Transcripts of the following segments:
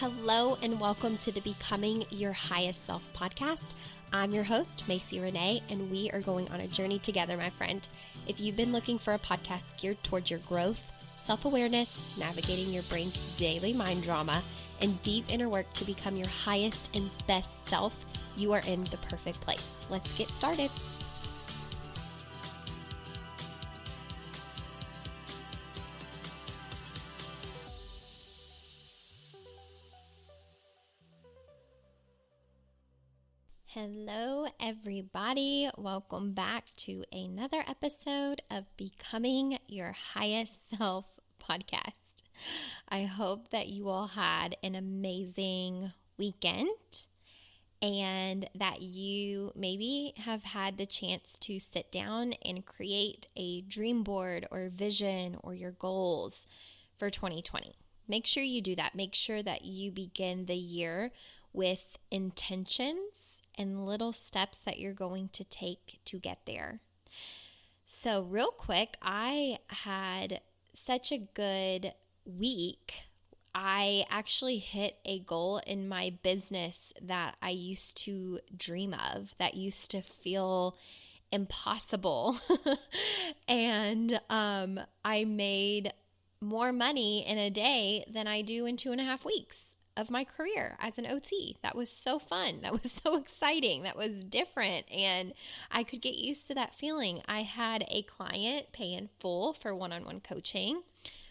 Hello and welcome to the Becoming Your Highest Self podcast. I'm your host, Macy Renee, and we are going on a journey together, my friend. If you've been looking for a podcast geared towards your growth, self-awareness, navigating your brain's daily mind drama, and deep inner work to become your highest and best self, you are in the perfect place. Let's get started. Hello, everybody. Welcome back to another episode of Becoming Your Highest Self podcast. I hope that you all had an amazing weekend and that you maybe have had the chance to sit down and create a dream board or vision or your goals for 2020. Make sure you do that. Make sure that you begin the year with intentions and little steps that you're going to take to get there. So real quick, I had such a good week. I actually hit a goal in my business that I used to dream of, that used to feel impossible. And I made more money in a day than I do in 2.5 weeks of my career as an OT. That was so fun. That was so exciting. That was different. And I could get used to that feeling. I had a client pay in full for one-on-one coaching,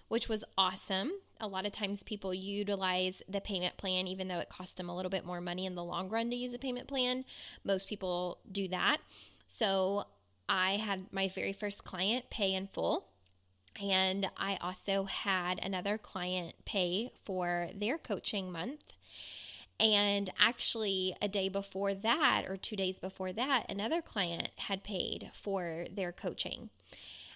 which was awesome. A lot of times people utilize the payment plan, even though it costs them a little bit more money in the long run to use a payment plan. Most people do that. So I had my very first client pay in full. And I also had another client pay for their coaching month. And actually a day before that, or 2 days before that, another client had paid for their coaching.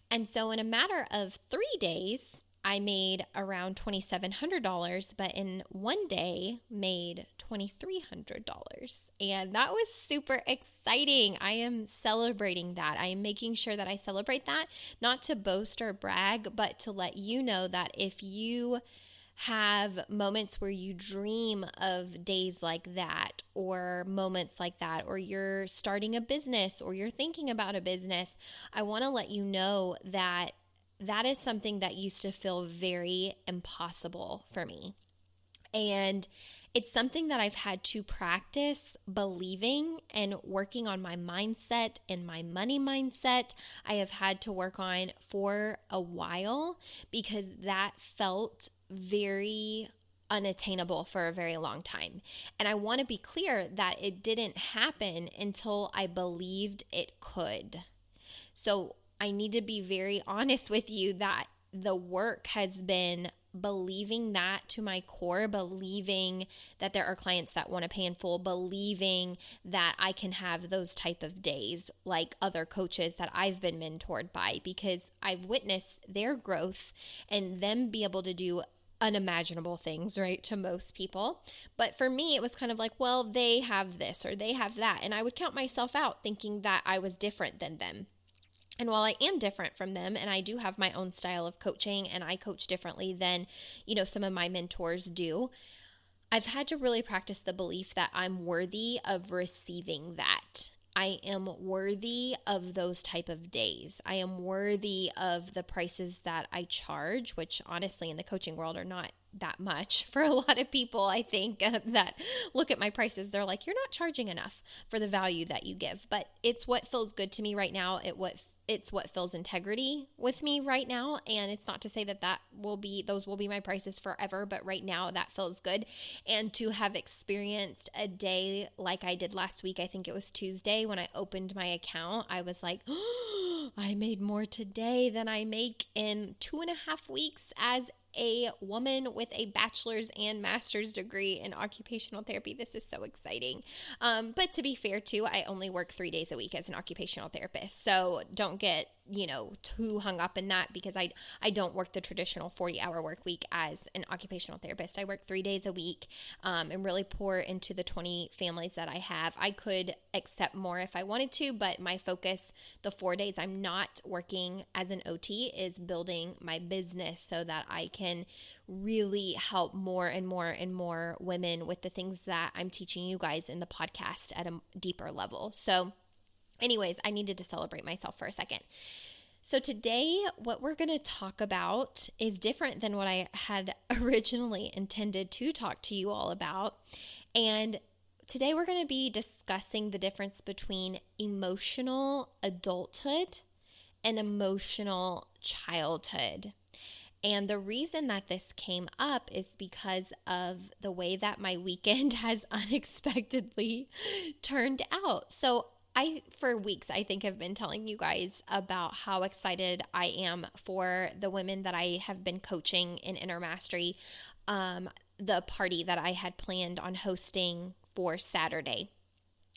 And so in a matter of 3 days, I made around $2,700, but in one day made $2,300. And that was super exciting. I am celebrating that. I am making sure that I celebrate that, not to boast or brag, but to let you know that if you have moments where you dream of days like that, or moments like that, or you're starting a business, or you're thinking about a business, I want to let you know that that is something that used to feel very impossible for me. And it's something that I've had to practice believing and working on my mindset and my money mindset. I have had to work on for a while because that felt very unattainable for a very long time. And I want to be clear that it didn't happen until I believed it could. So I need to be very honest with you that the work has been believing that to my core, believing that there are clients that want to pay in full, believing that I can have those type of days like other coaches that I've been mentored by, because I've witnessed their growth and them be able to do unimaginable things, right, to most people. But for me, it was kind of like, well, they have this or they have that. And I would count myself out thinking that I was different than them. And while I am different from them, and I do have my own style of coaching, and I coach differently than, some of my mentors do, I've had to really practice the belief that I'm worthy of receiving that. I am worthy of those type of days. I am worthy of the prices that I charge, which honestly in the coaching world are not that much for a lot of people. I think that look at my prices, they're like, you're not charging enough for the value that you give. But it's what feels good to me right now. It's what feels integrity with me right now. And it's not to say that those will be my prices forever, but right now that feels good. And to have experienced a day like I did last week, I think it was Tuesday when I opened my account, I was like, oh, I made more today than I make in 2.5 weeks as a woman with a bachelor's and master's degree in occupational therapy. This is so exciting. But to be fair too, I only work 3 days a week as an occupational therapist. So don't get, too hung up in that, because I don't work the traditional 40-hour work week as an occupational therapist. I work 3 days a week and really pour into the 20 families that I have. I could accept more if I wanted to, but my focus, the 4 days I'm not working as an OT, is building my business so that I can can really help more and more and more women with the things that I'm teaching you guys in the podcast at a deeper level. So anyways, I needed to celebrate myself for a second. So today, what we're going to talk about is different than what I had originally intended to talk to you all about. And today we're going to be discussing the difference between emotional adulthood and emotional childhood. And the reason that this came up is because of the way that my weekend has unexpectedly turned out. So for weeks, I think, have been telling you guys about how excited I am for the women that I have been coaching in Inner Mastery, the party that I had planned on hosting for Saturday.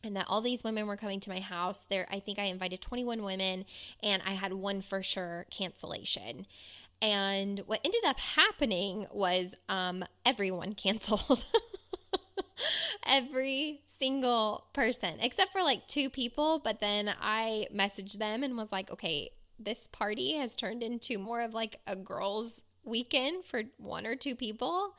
And that all these women were coming to my house. I think I invited 21 women, and I had one for sure cancellation. And what ended up happening was everyone canceled. Every single person, except for like 2 people. But then I messaged them and was like, okay, this party has turned into more of like a girls' weekend for 1 or 2 people.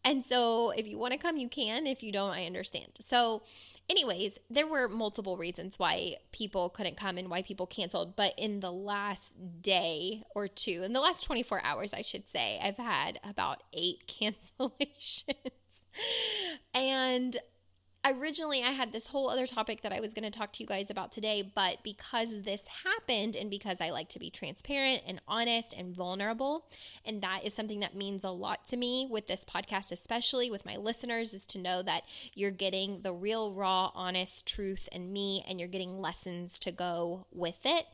And so if you want to come, you can. If you don't, I understand. So anyways, there were multiple reasons why people couldn't come and why people canceled. But in the last day or 2, in the last 24 hours, I should say, I've had about 8 cancellations. And originally I had this whole other topic that I was going to talk to you guys about today, but because this happened and because I like to be transparent and honest and vulnerable, and that is something that means a lot to me with this podcast, especially with my listeners, is to know that you're getting the real, raw, honest truth in me, and you're getting lessons to go with it.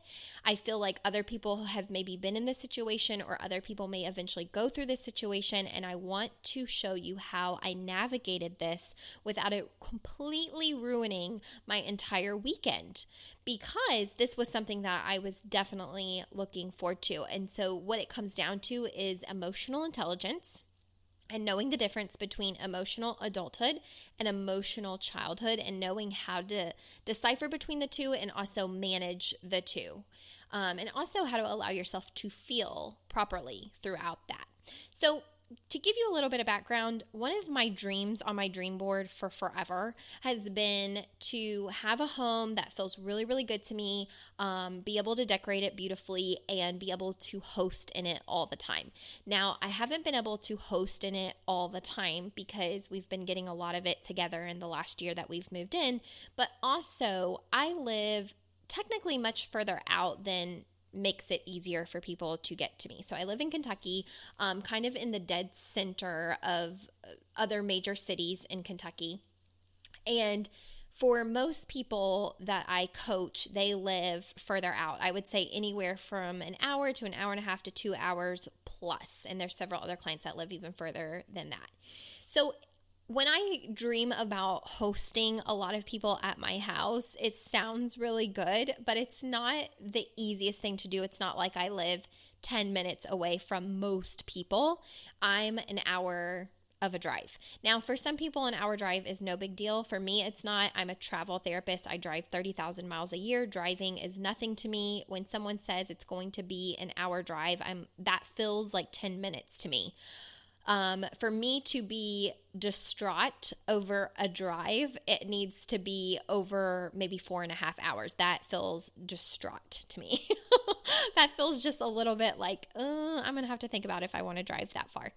I feel like other people have maybe been in this situation, or other people may eventually go through this situation, and I want to show you how I navigated this without it completely ruining my entire weekend, because this was something that I was definitely looking forward to. And so what it comes down to is emotional intelligence and knowing the difference between emotional adulthood and emotional childhood, and knowing how to decipher between the two and also manage the two. And also how to allow yourself to feel properly throughout that. So to give you a little bit of background, one of my dreams on my dream board for forever has been to have a home that feels really, really good to me, be able to decorate it beautifully, and be able to host in it all the time. Now, I haven't been able to host in it all the time because we've been getting a lot of it together in the last year that we've moved in, but also I live technically much further out than makes it easier for people to get to me. So I live in Kentucky, kind of in the dead center of other major cities in Kentucky. And for most people that I coach, they live further out. I would say anywhere from an hour to an hour and a half to 2 hours plus. And there's several other clients that live even further than that. So when I dream about hosting a lot of people at my house, it sounds really good, but it's not the easiest thing to do. It's not like I live 10 minutes away from most people. I'm an hour of a drive. Now, for some people, an hour drive is no big deal. For me, it's not. I'm a travel therapist. I drive 30,000 miles a year. Driving is nothing to me. When someone says it's going to be an hour drive, that feels like 10 minutes to me. For me to be distraught over a drive, it needs to be over maybe 4.5 hours. That feels distraught to me. That feels just a little bit like, I'm going to have to think about if I want to drive that far.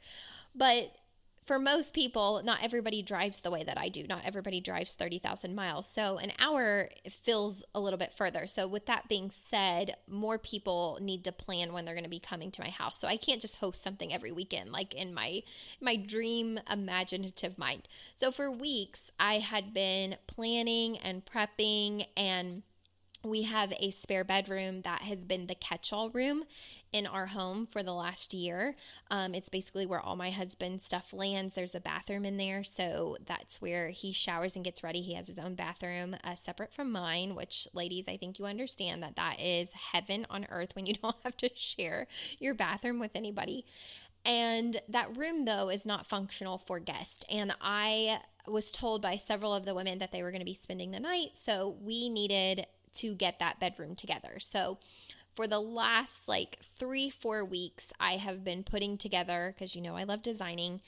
But for most people, not everybody drives the way that I do. Not everybody drives 30,000 miles. So an hour feels a little bit further. So with that being said, more people need to plan when they're going to be coming to my house. So I can't just host something every weekend, like in my dream imaginative mind. So for weeks, I had been planning and prepping, and we have a spare bedroom that has been the catch-all room in our home for the last year. It's basically where all my husband's stuff lands. There's a bathroom in there, so that's where he showers and gets ready. He has his own bathroom separate from mine, which, ladies, I think you understand that is heaven on earth when you don't have to share your bathroom with anybody. And that room, though, is not functional for guests. And I was told by several of the women that they were going to be spending the night, so we needed to get that bedroom together. So for the last like 3-4 weeks, I have been putting together, because I love designing,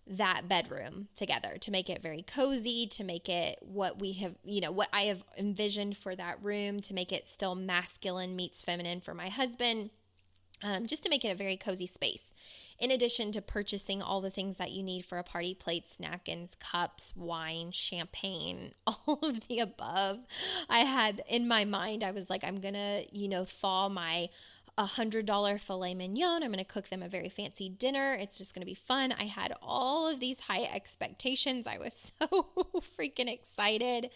that bedroom together to make it very cozy, to make it what we have, what I have envisioned for that room, to make it still masculine meets feminine for my husband, just to make it a very cozy space. In addition to purchasing all the things that you need for a party: plates, napkins, cups, wine, champagne, all of the above. I had in my mind, I was like, I'm going to, thaw my $100 filet mignon. I'm going to cook them a very fancy dinner. It's just going to be fun. I had all of these high expectations. I was so freaking excited.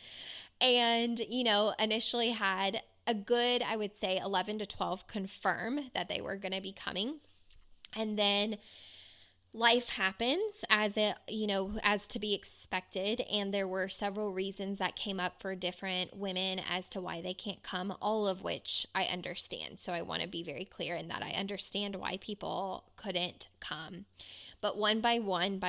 And, initially had a good, I would say 11 to 12 confirm that they were going to be coming. And then life happens as to be expected. And there were several reasons that came up for different women as to why they can't come, all of which I understand. So I want to be very clear in that I understand why people couldn't come. But one by one,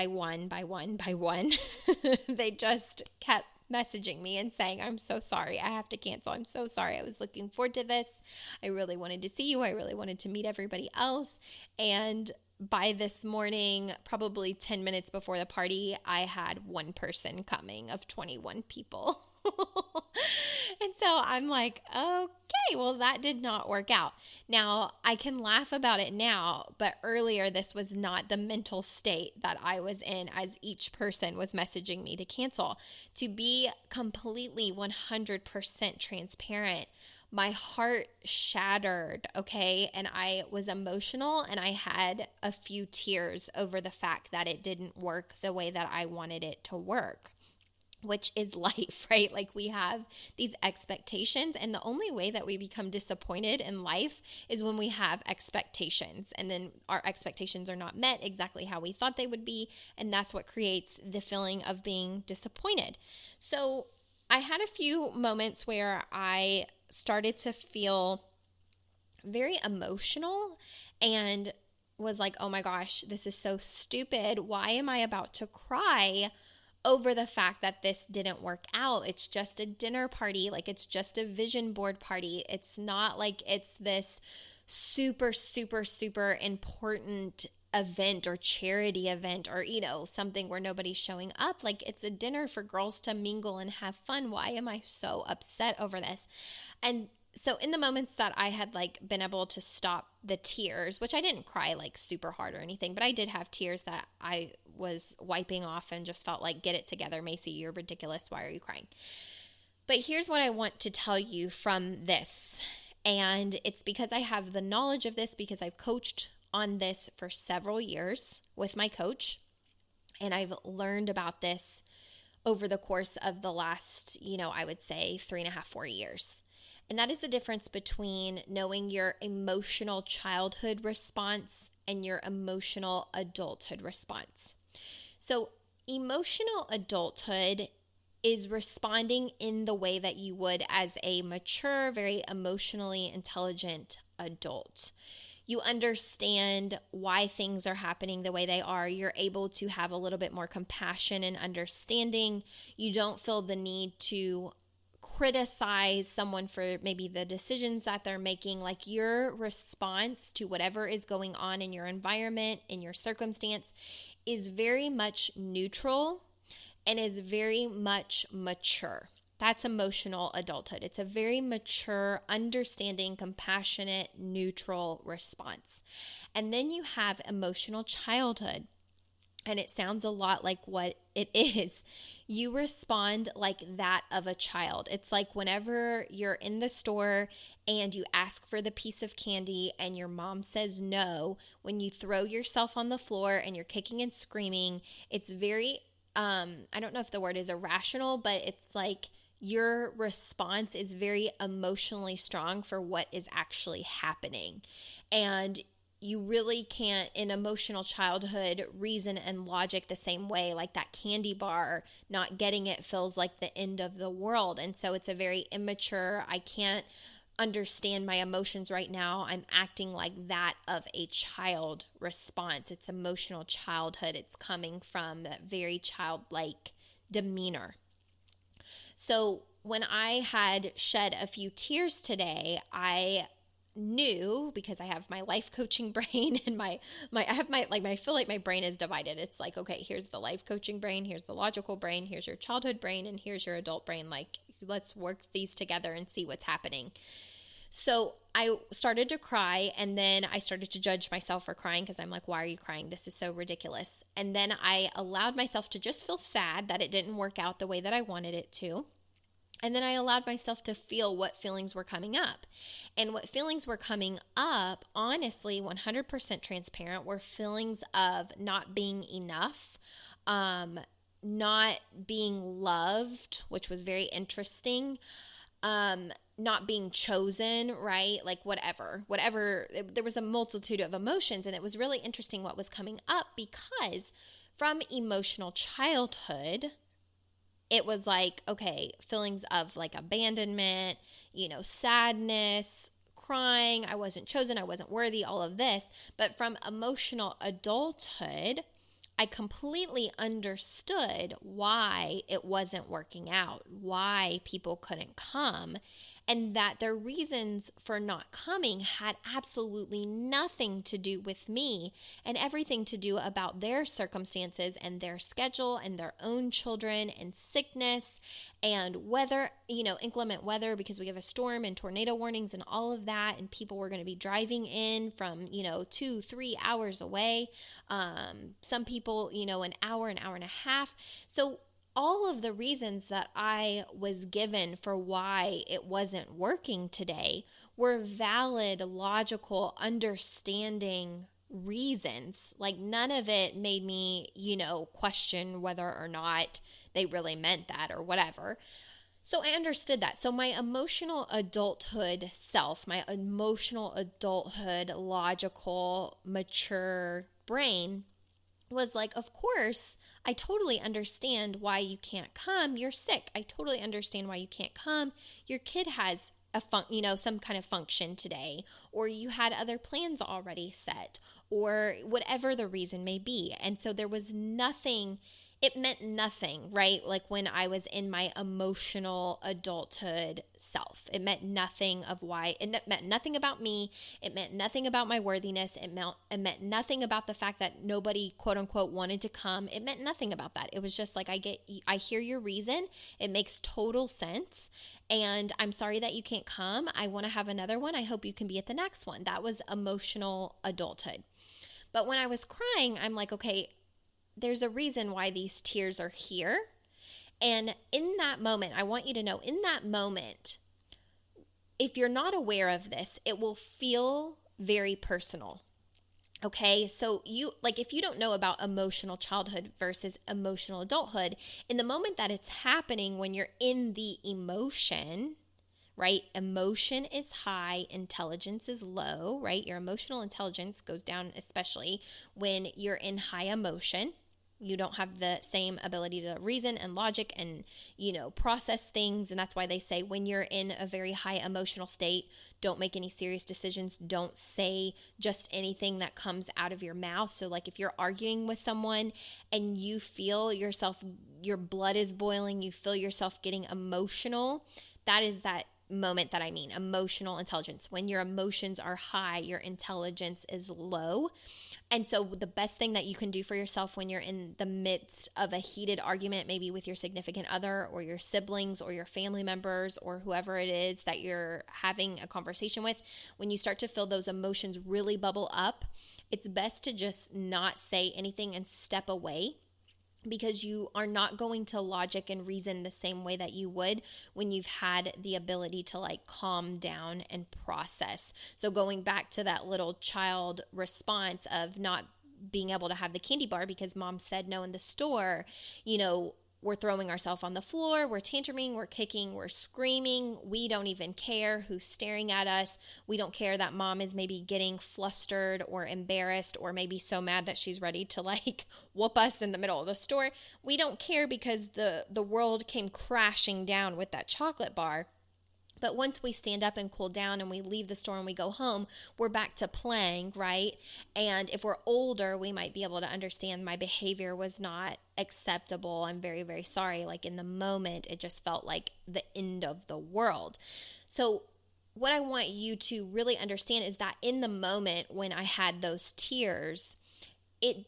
they just kept messaging me and saying, I'm so sorry, I have to cancel. I'm so sorry. I was looking forward to this. I really wanted to see you. I really wanted to meet everybody else. And by this morning, probably 10 minutes before the party, I had one person coming of 21 people. And so I'm like, okay, well, that did not work out. Now, I can laugh about it now, but earlier this was not the mental state that I was in as each person was messaging me to cancel. To be completely 100% transparent, my heart shattered, okay? And I was emotional, and I had a few tears over the fact that it didn't work the way that I wanted it to work, which is life, right? Like, we have these expectations, and the only way that we become disappointed in life is when we have expectations, and then our expectations are not met exactly how we thought they would be, and that's what creates the feeling of being disappointed. So I had a few moments where I started to feel very emotional and was like, oh my gosh, this is so stupid. Why am I about to cry over the fact that this didn't work out? It's just a dinner party. Like, it's just a vision board party. It's not like it's this super, super, super important event or charity event or, something where nobody's showing up. Like, it's a dinner for girls to mingle and have fun. Why am I so upset over this? And so in the moments that I had been able to stop the tears, which I didn't cry super hard or anything, but I did have tears that I was wiping off and just felt like, get it together, Macy, you're ridiculous. Why are you crying? But here's what I want to tell you from this. And it's because I have the knowledge of this, because I've coached on this for several years with my coach. And I've learned about this over the course of the last, I would say 3.5, 4 years. And that is the difference between knowing your emotional childhood response and your emotional adulthood response. So emotional adulthood is responding in the way that you would as a mature, very emotionally intelligent adult. You understand why things are happening the way they are. You're able to have a little bit more compassion and understanding. You don't feel the need to criticize someone for maybe the decisions that they're making. Like, your response to whatever is going on in your environment, in your circumstance, is very much neutral and is very much mature. That's emotional adulthood. It's a very mature, understanding, compassionate, neutral response. And then you have emotional childhood. And it sounds a lot like what it is. You respond like that of a child. It's like whenever you're in the store and you ask for the piece of candy and your mom says no, when you throw yourself on the floor and you're kicking and screaming, it's very, I don't know if the word is irrational, but it's like your response is very emotionally strong for what is actually happening. And you really can't, in emotional childhood, reason and logic the same way. Like that candy bar, not getting it feels like the end of the world. And so it's a very immature, I can't understand my emotions right now, I'm acting like that of a child response. It's emotional childhood. It's coming from that very childlike demeanor. So when I had shed a few tears today, I knew, because I have my life coaching brain and I feel like my brain is divided. It's like, okay, here's the life coaching brain, here's the logical brain, here's your childhood brain, and here's your adult brain. Like, let's work these together and see what's happening. So I started to cry, and then I started to judge myself for crying because I'm like, why are you crying? This is so ridiculous. And then I allowed myself to just feel sad that it didn't work out the way that I wanted it to. And then I allowed myself to feel what feelings were coming up. And what feelings were coming up, honestly, 100% transparent, were feelings of not being enough, not being loved, which was very interesting, not being chosen, right? Like whatever, there was a multitude of emotions, and it was really interesting what was coming up, because from emotional childhood, it was like, okay, feelings of like abandonment, sadness, crying, I wasn't chosen, I wasn't worthy, all of this. But from emotional adulthood, I completely understood why it wasn't working out, why people couldn't come, and that their reasons for not coming had absolutely nothing to do with me and everything to do about their circumstances and their schedule and their own children and sickness and weather, inclement weather, because we have a storm and tornado warnings and all of that, and people were going to be driving in from 2-3 hours away, some people an hour and a half. So all of the reasons that I was given for why it wasn't working today were valid, logical, understanding reasons. Like, none of it made me, question whether or not they really meant that or whatever. So I understood that. So my emotional adulthood self, my emotional adulthood, logical, mature brain was like, of course, I totally understand why you can't come. You're sick. I totally understand why you can't come. Your kid has some kind of function today, or you had other plans already set, or whatever the reason may be. And so there was nothing. It meant nothing, right? Like when I was in my emotional adulthood self, it meant nothing it meant nothing about me. It meant nothing about my worthiness. It meant nothing about the fact that nobody, quote unquote, wanted to come. It meant nothing about that. It was just like, I hear your reason. It makes total sense. And I'm sorry that you can't come. I want to have another one. I hope you can be at the next one. That was emotional adulthood. But when I was crying, I'm like, okay, there's a reason why these tears are here. And in that moment, I want you to know, in that moment, if you're not aware of this, it will feel very personal. Okay, so if you don't know about emotional childhood versus emotional adulthood, in the moment that it's happening, when you're in the emotion, right? Emotion is high, intelligence is low, right? Your emotional intelligence goes down, especially when you're in high emotion. You don't have the same ability to reason and logic and, process things. And that's why they say when you're in a very high emotional state, don't make any serious decisions. Don't say just anything that comes out of your mouth. So like if you're arguing with someone and you feel yourself, your blood is boiling, you feel yourself getting emotional, that is that moment that I mean, emotional intelligence. When your emotions are high, your intelligence is low. And so the best thing that you can do for yourself when you're in the midst of a heated argument, maybe with your significant other or your siblings or your family members or whoever it is that you're having a conversation with, when you start to feel those emotions really bubble up, it's best to just not say anything and step away, because you are not going to logic and reason the same way that you would when you've had the ability to like calm down and process. So going back to that little child response of not being able to have the candy bar because mom said no in the store, we're throwing ourselves on the floor, we're tantruming, we're kicking, we're screaming. We don't even care who's staring at us. We don't care that mom is maybe getting flustered or embarrassed or maybe so mad that she's ready to like whoop us in the middle of the store. We don't care because the world came crashing down with that chocolate bar. But once we stand up and cool down and we leave the store and we go home, we're back to playing, right? And if we're older, we might be able to understand my behavior was not acceptable. I'm very, very sorry. Like in the moment, it just felt like the end of the world. So what I want you to really understand is that in the moment when I had those tears, it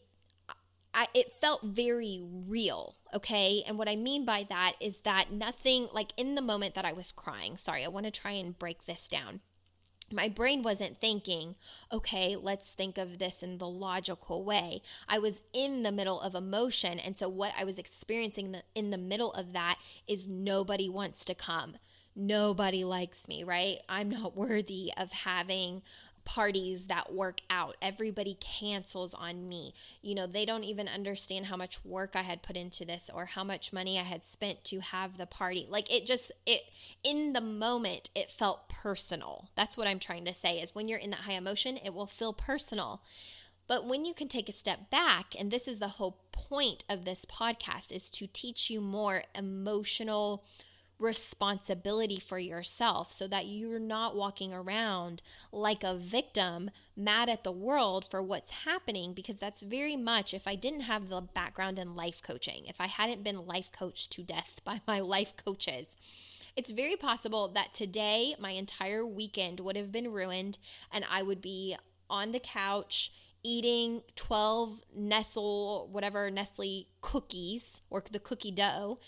it felt very real, okay? And what I mean by that is that nothing, like in the moment that I was crying, sorry, I want to try and break this down. My brain wasn't thinking, okay, let's think of this in the logical way. I was in the middle of emotion. And so what I was experiencing in the middle of that is nobody wants to come. Nobody likes me, right? I'm not worthy of having parties that work out. Everybody cancels on me. They don't even understand how much work I had put into this or how much money I had spent to have the party. Like it in the moment, it felt personal. That's what I'm trying to say is when you're in that high emotion, it will feel personal. But when you can take a step back, and this is the whole point of this podcast, is to teach you more emotional responsibility for yourself so that you're not walking around like a victim, mad at the world for what's happening, because that's very much, if I didn't have the background in life coaching, if I hadn't been life coached to death by my life coaches, it's very possible that today my entire weekend would have been ruined and I would be on the couch eating 12 Nestle cookies or the cookie dough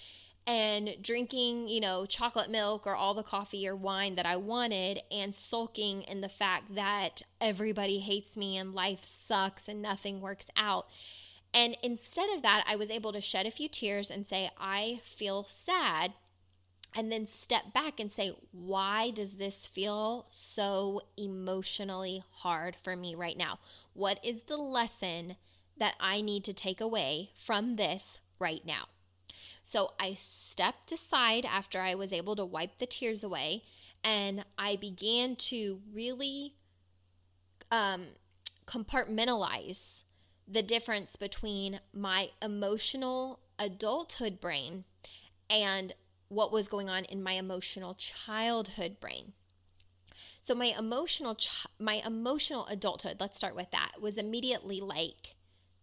and drinking, chocolate milk or all the coffee or wine that I wanted and sulking in the fact that everybody hates me and life sucks and nothing works out. And instead of that, I was able to shed a few tears and say, I feel sad, and then step back and say, why does this feel so emotionally hard for me right now? What is the lesson that I need to take away from this right now? So I stepped aside after I was able to wipe the tears away, and I began to really compartmentalize the difference between my emotional adulthood brain and what was going on in my emotional childhood brain. So my emotional adulthood, let's start with that, was immediately like,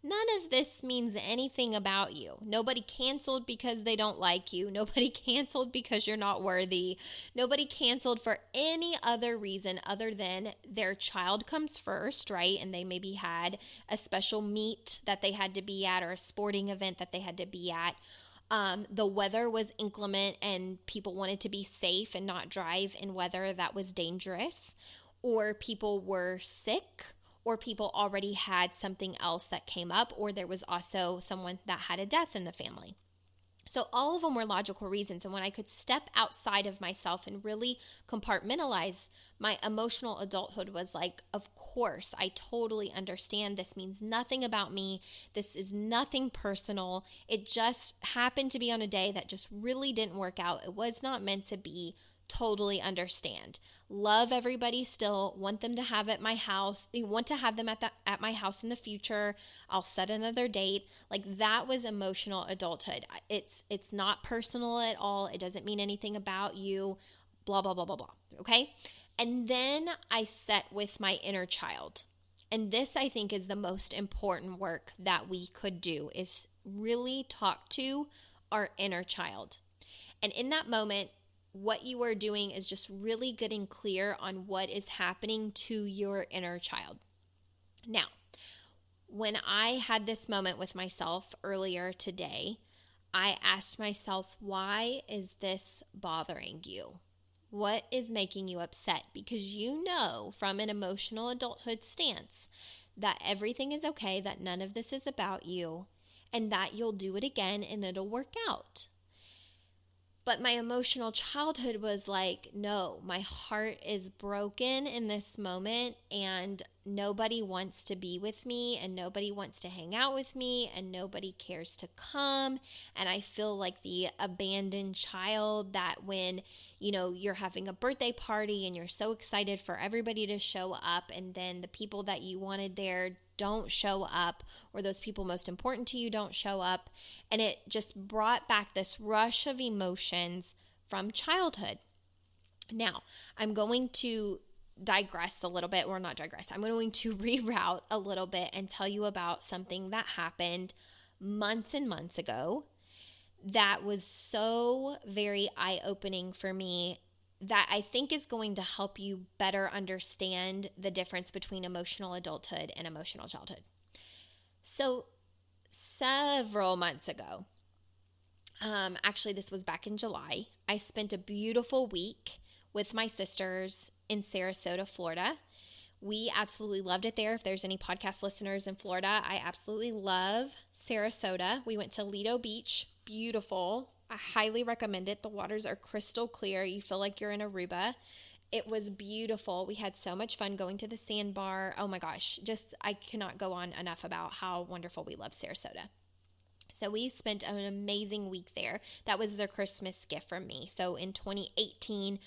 none of this means anything about you. Nobody canceled because they don't like you. Nobody canceled because you're not worthy. Nobody canceled for any other reason other than their child comes first, right? And they maybe had a special meet that they had to be at or a sporting event that they had to be at. The weather was inclement and people wanted to be safe and not drive in weather that was dangerous, or people were sick, or people already had something else that came up, or there was also someone that had a death in the family. So all of them were logical reasons. And when I could step outside of myself and really compartmentalize, my emotional adulthood was like, of course, I totally understand. This means nothing about me. This is nothing personal. It just happened to be on a day that just really didn't work out. It was not meant to be. Totally understand. Love everybody still. Want them to have at my house. They want to have them at my house in the future. I'll set another date. Like that was emotional adulthood. It's not personal at all. It doesn't mean anything about you. Blah blah blah blah blah. Okay? And then I sat with my inner child. And this, I think, is the most important work that we could do, is really talk to our inner child. And in that moment, what you are doing is just really getting clear on what is happening to your inner child. Now, when I had this moment with myself earlier today, I asked myself, why is this bothering you? What is making you upset? Because you know from an emotional adulthood stance that everything is okay, that none of this is about you, and that you'll do it again and it'll work out. But my emotional childhood was like, no, my heart is broken in this moment and nobody wants to be with me and nobody wants to hang out with me and nobody cares to come. And I feel like the abandoned child that when, you're having a birthday party and you're so excited for everybody to show up and then the people that you wanted there don't show up, or those people most important to you don't show up. And it just brought back this rush of emotions from childhood. Now, I'm going to digress a little bit, or not digress. I'm going to reroute a little bit and tell you about something that happened months and months ago that was so very eye-opening for me that I think is going to help you better understand the difference between emotional adulthood and emotional childhood. So several months ago, actually this was back in July, I spent a beautiful week with my sisters in Sarasota, Florida. We absolutely loved it there. If there's any podcast listeners in Florida, I absolutely love Sarasota. We went to Lido Beach, beautiful. I highly recommend it. The waters are crystal clear. You feel like you're in Aruba. It was beautiful. We had so much fun going to the sandbar. Oh my gosh, I cannot go on enough about how wonderful we love Sarasota. So we spent an amazing week there. That was their Christmas gift from me. So in 2018,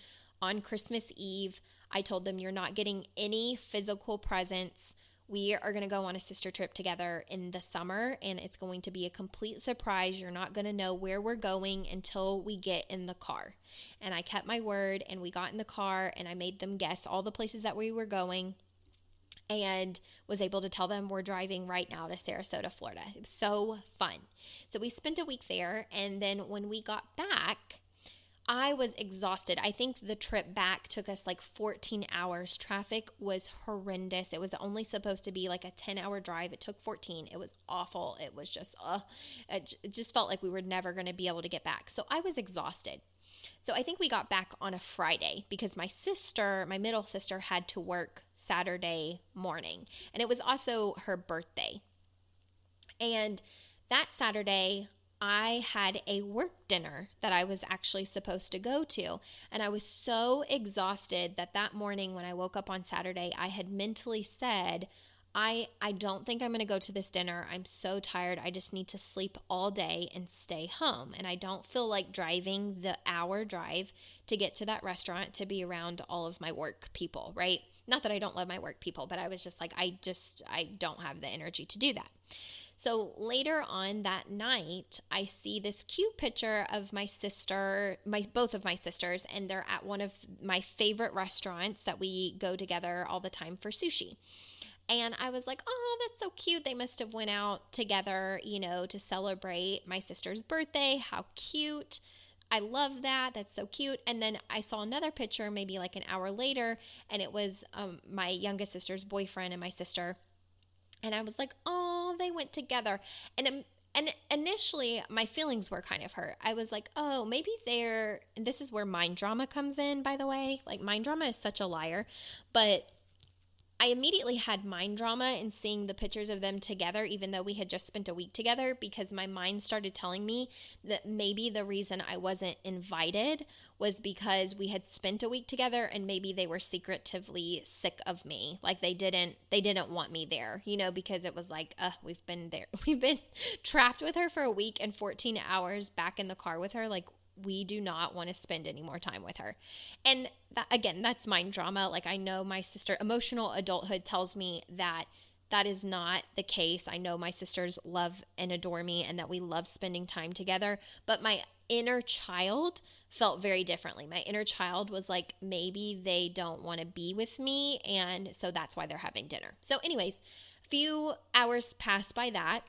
on Christmas Eve, I told them, you're not getting any physical presents. We are going to go on a sister trip together in the summer, and it's going to be a complete surprise. You're not going to know where we're going until we get in the car. And I kept my word, and we got in the car, and I made them guess all the places that we were going, and was able to tell them we're driving right now to Sarasota, Florida. It was so fun. So we spent a week there, and then when we got back, I was exhausted. I think the trip back took us like 14 hours. Traffic was horrendous. It was only supposed to be like a 10-hour drive. It took 14. It was awful. It was just, it just felt like we were never going to be able to get back. So I was exhausted. So I think we got back on a Friday because my middle sister, had to work Saturday morning. And it was also her birthday. And that Saturday, I had a work dinner that I was actually supposed to go to. And I was so exhausted that morning when I woke up on Saturday, I had mentally said, I don't think I'm going to go to this dinner. I'm so tired. I just need to sleep all day and stay home. And I don't feel like driving the hour drive to get to that restaurant to be around all of my work people, right? Not that I don't love my work people, but I was just like, I don't have the energy to do that. So later on that night, I see this cute picture of both of my sisters, and they're at one of my favorite restaurants that we go together all the time for sushi. And I was like, oh, that's so cute. They must have went out together, to celebrate my sister's birthday. How cute. I love that. That's so cute. And then I saw another picture maybe like an hour later, and it was my youngest sister's boyfriend and my sister. And I was like, oh, they went together. And initially, my feelings were kind of hurt. I was like, oh, maybe and this is where mind drama comes in, by the way. Like, mind drama is such a liar. But I immediately had mind drama in seeing the pictures of them together, even though we had just spent a week together, because my mind started telling me that maybe the reason I wasn't invited was because we had spent a week together and maybe they were secretively sick of me. Like they didn't want me there, because it was like, we've been there. We've been trapped with her for a week and 14 hours back in the car with her. Like, we do not want to spend any more time with her. And that's mind drama. Like, I know my sister, emotional adulthood tells me that is not the case. I know my sisters love and adore me and that we love spending time together. But my inner child felt very differently. My inner child was like, maybe they don't want to be with me. And so that's why they're having dinner. So anyways, a few hours passed by that.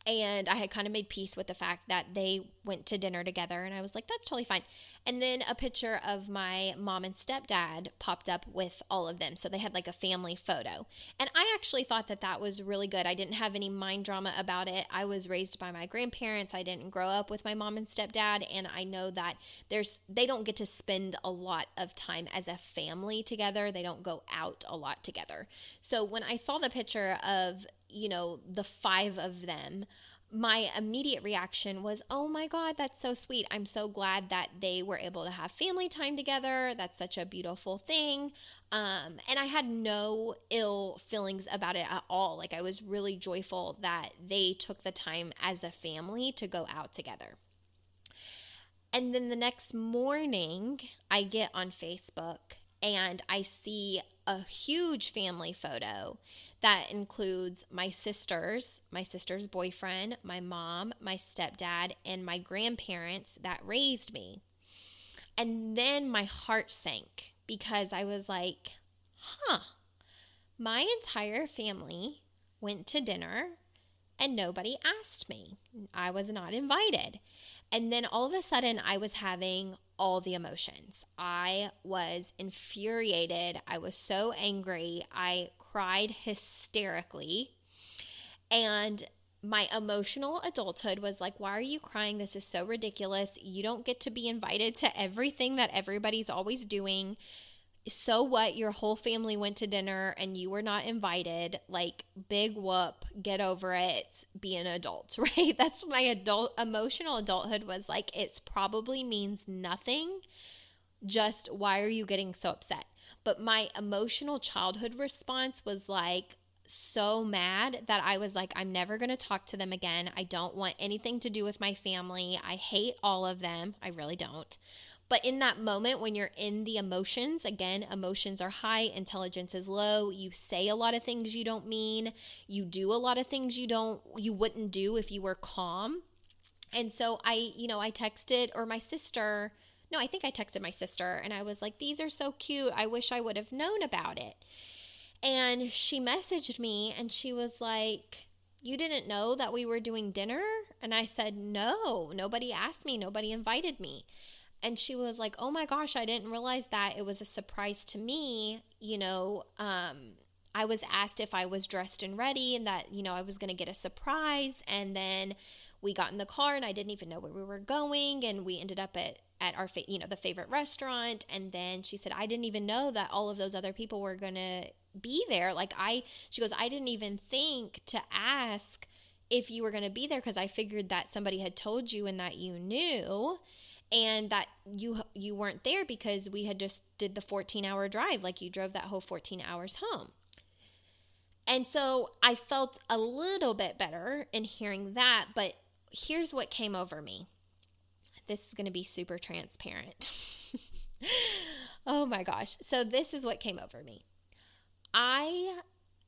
And I had kind of made peace with the fact that they went to dinner together. And I was like, that's totally fine. And then a picture of my mom and stepdad popped up with all of them. So they had like a family photo. And I actually thought that was really good. I didn't have any mind drama about it. I was raised by my grandparents. I didn't grow up with my mom and stepdad. And I know that they don't get to spend a lot of time as a family together. They don't go out a lot together. So when I saw the picture of the 5 of them, my immediate reaction was, oh my God, that's so sweet. I'm so glad that they were able to have family time together. That's such a beautiful thing. And I had no ill feelings about it at all. Like, I was really joyful that they took the time as a family to go out together. And then the next morning, I get on Facebook and I see a huge family photo that includes my sister's boyfriend, my mom, my stepdad, and my grandparents that raised me. And then my heart sank because I was like, my entire family went to dinner and nobody asked me. I was not invited. And then all of a sudden, I was having all the emotions. I was infuriated. I was so angry. I cried hysterically. And my emotional adulthood was like, why are you crying? This is so ridiculous. You don't get to be invited to everything that everybody's always doing. So what? Your whole family went to dinner and you were not invited. Like, big whoop, get over it, be an adult, right? That's my emotional adulthood was like, it probably means nothing. Just why are you getting so upset? But my emotional childhood response was like, so mad that I was like, I'm never going to talk to them again. I don't want anything to do with my family. I hate all of them. I really don't. But in that moment, when you're in the emotions, again, emotions are high, intelligence is low. You say a lot of things you don't mean. You do a lot of things you wouldn't do if you were calm. And so I texted, or my sister, no, I think I texted my sister, and I was like, these are so cute. I wish I would have known about it. And she messaged me and she was like, you didn't know that we were doing dinner? And I said, no, nobody asked me. Nobody invited me. And she was like, oh my gosh, I didn't realize that. It was a surprise to me. I was asked if I was dressed and ready and that, I was going to get a surprise. And then we got in the car and I didn't even know where we were going. And we ended up at our, the favorite restaurant. And then she said, I didn't even know that all of those other people were going to be there. She goes, I didn't even think to ask if you were going to be there because I figured that somebody had told you and that you knew. And that you weren't there because we had just did the 14-hour drive. Like, you drove that whole 14 hours home. And so I felt a little bit better in hearing that. But here's what came over me. This is going to be super transparent. Oh my gosh. So this is what came over me. I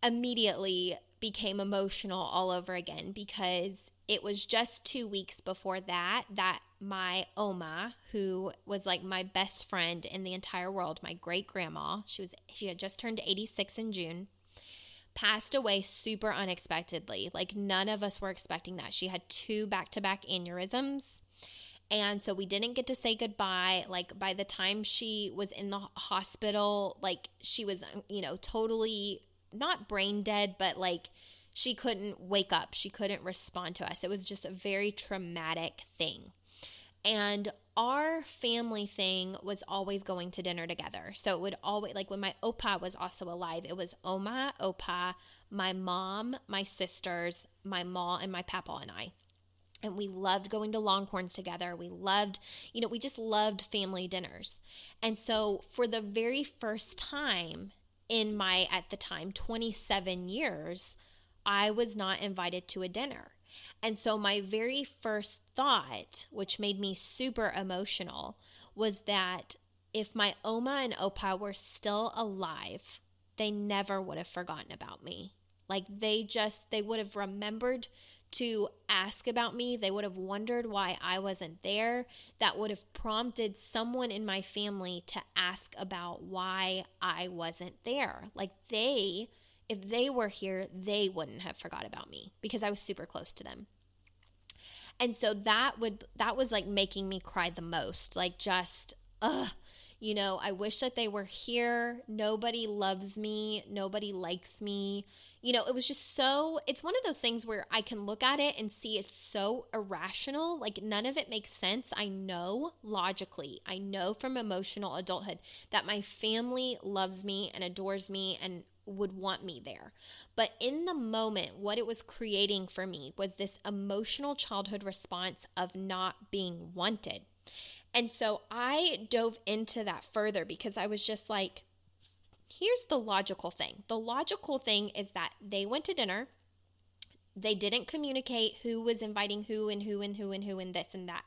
immediately became emotional all over again because it was just 2 weeks before that my Oma, who was like my best friend in the entire world, my great grandma, she had just turned 86 in June, passed away super unexpectedly. Like, none of us were expecting that. She had 2 back-to-back aneurysms. And so we didn't get to say goodbye. Like, by the time she was in the hospital, like, she was, totally not brain dead, but like, she couldn't wake up. She couldn't respond to us. It was just a very traumatic thing. And our family thing was always going to dinner together. So it would always, like, when my Opa was also alive, it was Oma, Opa, my mom, my sisters, my ma, and my papa and I. And we loved going to Longhorns together. We loved, we just loved family dinners. And so for the very first time in my, at the time, 27 years, I was not invited to a dinner. And so my very first thought, which made me super emotional, was that if my Oma and Opa were still alive, they never would have forgotten about me. Like, they would have remembered to ask about me. They would have wondered why I wasn't there. That would have prompted someone in my family to ask about why I wasn't there. Like, if they were here, they wouldn't have forgot about me because I was super close to them. And so that was like making me cry the most. Like, just, I wish that they were here. Nobody loves me. Nobody likes me. It was just it's one of those things where I can look at it and see it's so irrational. Like, none of it makes sense. I know logically, I know from emotional adulthood that my family loves me and adores me and would want me there. But in the moment, what it was creating for me was this emotional childhood response of not being wanted. And so I dove into that further because I was just like, here's the logical thing. The logical thing is that they went to dinner. They didn't communicate who was inviting who and who and who and who and this and that.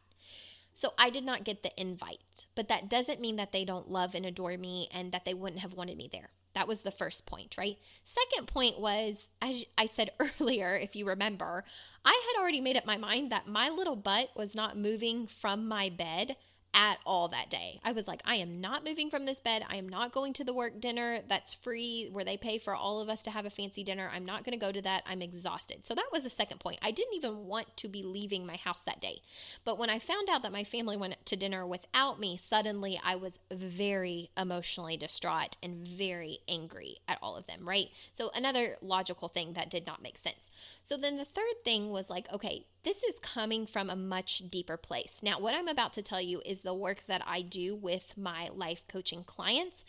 So I did not get the invite. But that doesn't mean that they don't love and adore me and that they wouldn't have wanted me there. That was the first point, right? Second point was, as I said earlier, if you remember, I had already made up my mind that my little butt was not moving from my bed at all that day. I was like, I am not moving from this bed. I am not going to the work dinner that's free where they pay for all of us to have a fancy dinner. I'm not going to go to that. I'm exhausted. So that was the second point. I didn't even want to be leaving my house that day. But when I found out that my family went to dinner without me, suddenly I was very emotionally distraught and very angry at all of them, right? So another logical thing that did not make sense. So then the third thing was like, okay, this is coming from a much deeper place. Now, what I'm about to tell you is the work that I do with my life coaching clients.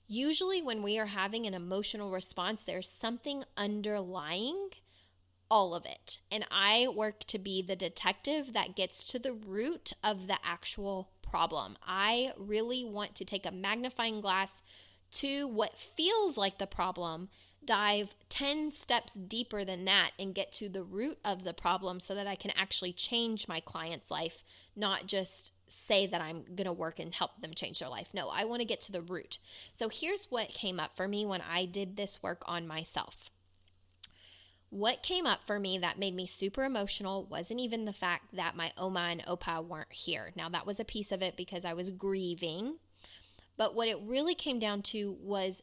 Usually when we are having an emotional response, there's something underlying all of it. And I work to be the detective that gets to the root of the actual problem. I really want to take a magnifying glass to what feels like the problem, dive 10 steps deeper than that and get to the root of the problem so that I can actually change my client's life, not just say that I'm going to work and help them change their life. No, I want to get to the root. So here's what came up for me when I did this work on myself. What came up for me that made me super emotional wasn't even the fact that my Oma and Opa weren't here. Now, that was a piece of it because I was grieving. But what it really came down to was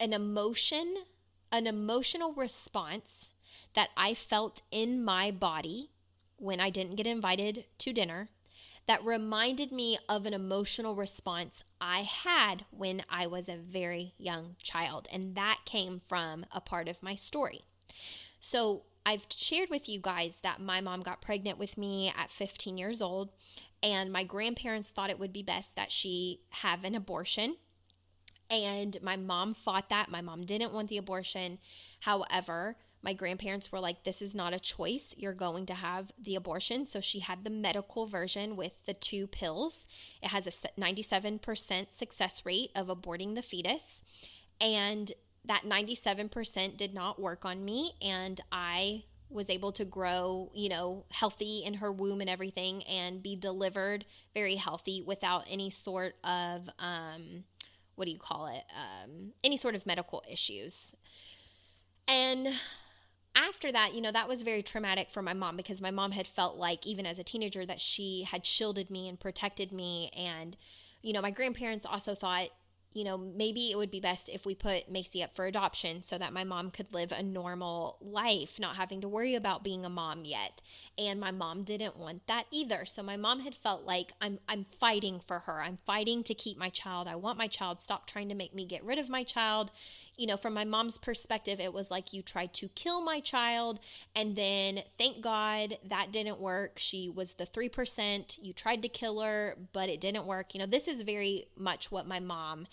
an emotional response that I felt in my body when I didn't get invited to dinner that reminded me of an emotional response I had when I was a very young child. And that came from a part of my story. So I've shared with you guys that my mom got pregnant with me at 15 years old, and my grandparents thought it would be best that she have an abortion. And my mom fought that. My mom didn't want the abortion. However, my grandparents were like, this is not a choice. You're going to have the abortion. So she had the medical version with the 2 pills. It has a 97% success rate of aborting the fetus. And that 97% did not work on me. And I was able to grow, healthy in her womb and everything and be delivered very healthy without any sort of, any sort of medical issues. And after that, that was very traumatic for my mom because my mom had felt like, even as a teenager, that she had shielded me and protected me. And, my grandparents also thought, maybe it would be best if we put Macy up for adoption so that my mom could live a normal life, not having to worry about being a mom yet. And my mom didn't want that either. So my mom had felt like I'm fighting for her. I'm fighting to keep my child. I want my child. Stop trying to make me get rid of my child. From my mom's perspective, it was like you tried to kill my child. And then thank God that didn't work. She was the 3%. You tried to kill her, but it didn't work. This is very much what my mom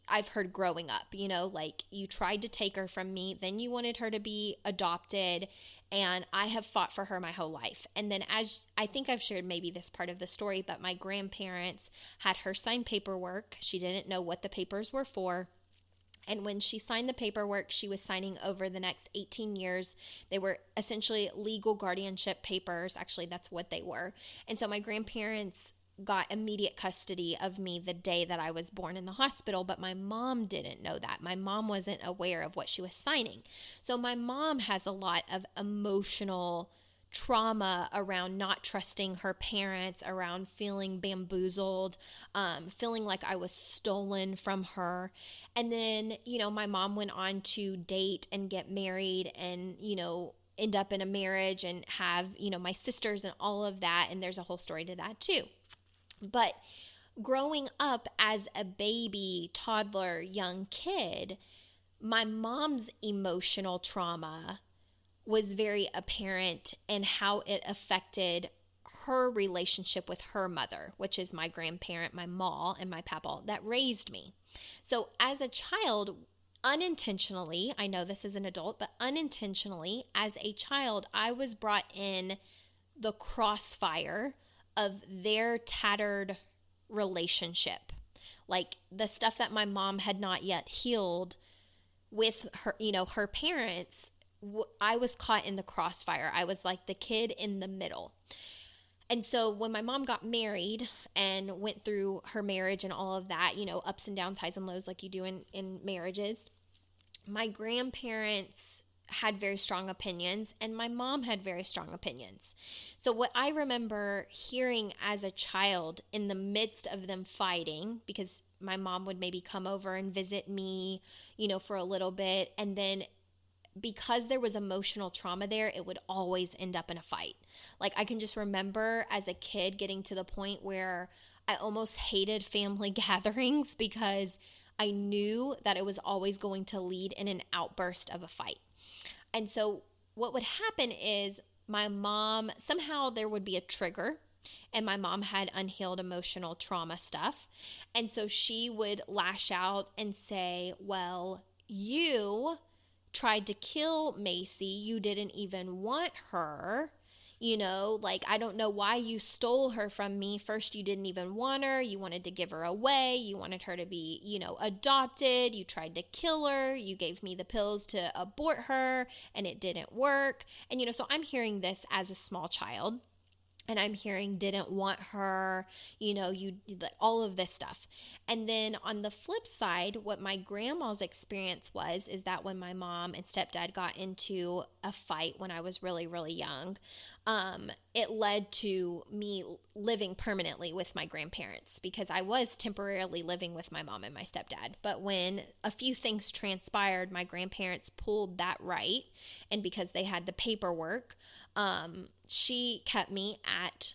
I've heard growing up, like you tried to take her from me, then you wanted her to be adopted, and I have fought for her my whole life. And then, as I think I've shared maybe this part of the story, but my grandparents had her sign paperwork. She didn't know what the papers were for. And when she signed the paperwork, she was signing over the next 18 years. They were essentially legal guardianship papers. Actually, that's what they were. And so my grandparents got immediate custody of me the day that I was born in the hospital, but my mom didn't know that. My mom wasn't aware of what she was signing. So my mom has a lot of emotional trauma around not trusting her parents, around feeling bamboozled, feeling like I was stolen from her. And then, my mom went on to date and get married and, end up in a marriage and have, my sisters and all of that. And there's a whole story to that too. But growing up as a baby, toddler, young kid, my mom's emotional trauma was very apparent in how it affected her relationship with her mother, which is my grandparent, my ma, and my papa that raised me. So as a child, unintentionally, I know this as an adult, but unintentionally, as a child, I was brought in the crossfire of their tattered relationship. Like the stuff that my mom had not yet healed with her, her parents, I was caught in the crossfire. I was like the kid in the middle. And so when my mom got married and went through her marriage and all of that, ups and downs, highs and lows like you do in marriages, my grandparents had very strong opinions and my mom had very strong opinions. So what I remember hearing as a child in the midst of them fighting, because my mom would maybe come over and visit me, for a little bit, and then because there was emotional trauma there, it would always end up in a fight. Like I can just remember as a kid getting to the point where I almost hated family gatherings because I knew that it was always going to lead in an outburst of a fight. And so what would happen is my mom, somehow there would be a trigger, and my mom had unhealed emotional trauma stuff. And so she would lash out and say, well, you tried to kill Macy. You didn't even want her. I don't know why you stole her from me. First, you didn't even want her. You wanted to give her away. You wanted her to be, adopted. You tried to kill her. You gave me the pills to abort her and it didn't work. And, so I'm hearing this as a small child. And I'm hearing didn't want her, all of this stuff. And then on the flip side, what my grandma's experience is that when my mom and stepdad got into a fight when I was really, really young, it led to me living permanently with my grandparents because I was temporarily living with my mom and my stepdad. But when a few things transpired, my grandparents pulled that right. And because they had the paperwork, she kept me at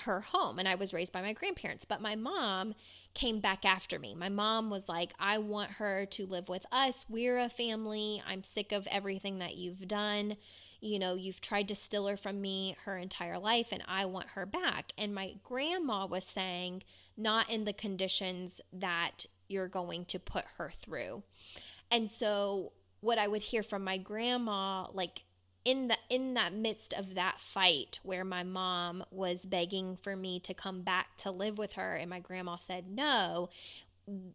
her home and I was raised by my grandparents. But my mom came back after me. My mom was like, I want her to live with us. We're a family. I'm sick of everything that you've done. You've tried to steal her from me her entire life and I want her back. And my grandma was saying, not in the conditions that you're going to put her through. And so what I would hear from my grandma, like, in that midst of that fight where my mom was begging for me to come back to live with her and my grandma said no,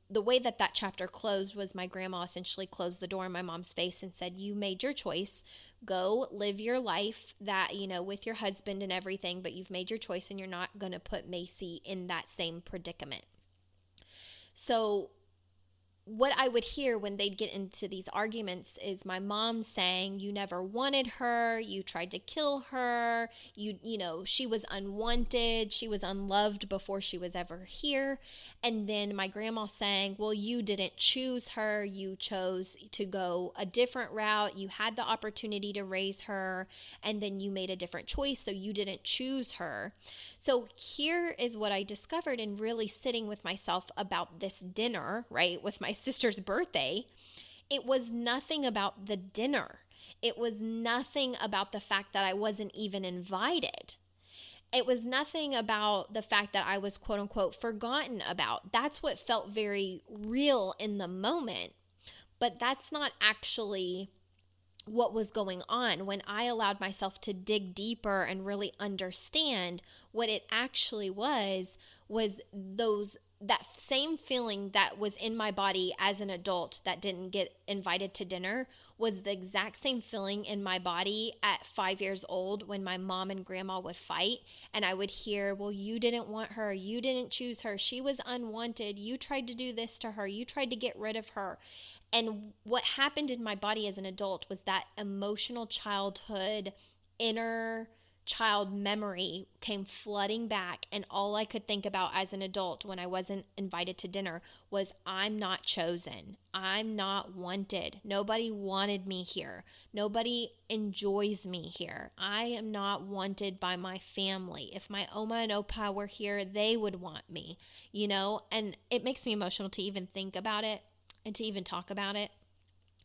the way that chapter closed was my grandma essentially closed the door in my mom's face and said, you made your choice, go live your life that, with your husband and everything, but you've made your choice and you're not going to put Macy in that same predicament. So what I would hear when they'd get into these arguments is my mom saying, you never wanted her, you tried to kill her, she was unwanted, she was unloved before she was ever here. And then my grandma saying, well, you didn't choose her, you chose to go a different route, you had the opportunity to raise her, and then you made a different choice, so you didn't choose her. So here is what I discovered in really sitting with myself about this dinner, right, with my sister's birthday. It was nothing about the dinner. It was nothing about the fact that I wasn't even invited. It was nothing about the fact that I was quote unquote forgotten about. That's what felt very real in the moment, but that's not actually what was going on. When I allowed myself to dig deeper and really understand what it actually was that same feeling that was in my body as an adult that didn't get invited to dinner was the exact same feeling in my body at 5 years old when my mom and grandma would fight and I would hear, well, you didn't want her, you didn't choose her, she was unwanted, you tried to do this to her, you tried to get rid of her. And what happened in my body as an adult was that emotional childhood, inner child memory came flooding back. And all I could think about as an adult when I wasn't invited to dinner was, I'm not chosen. I'm not wanted. Nobody wanted me here. Nobody enjoys me here. I am not wanted by my family. If my Oma and Opa were here, they would want me, and it makes me emotional to even think about it and to even talk about it.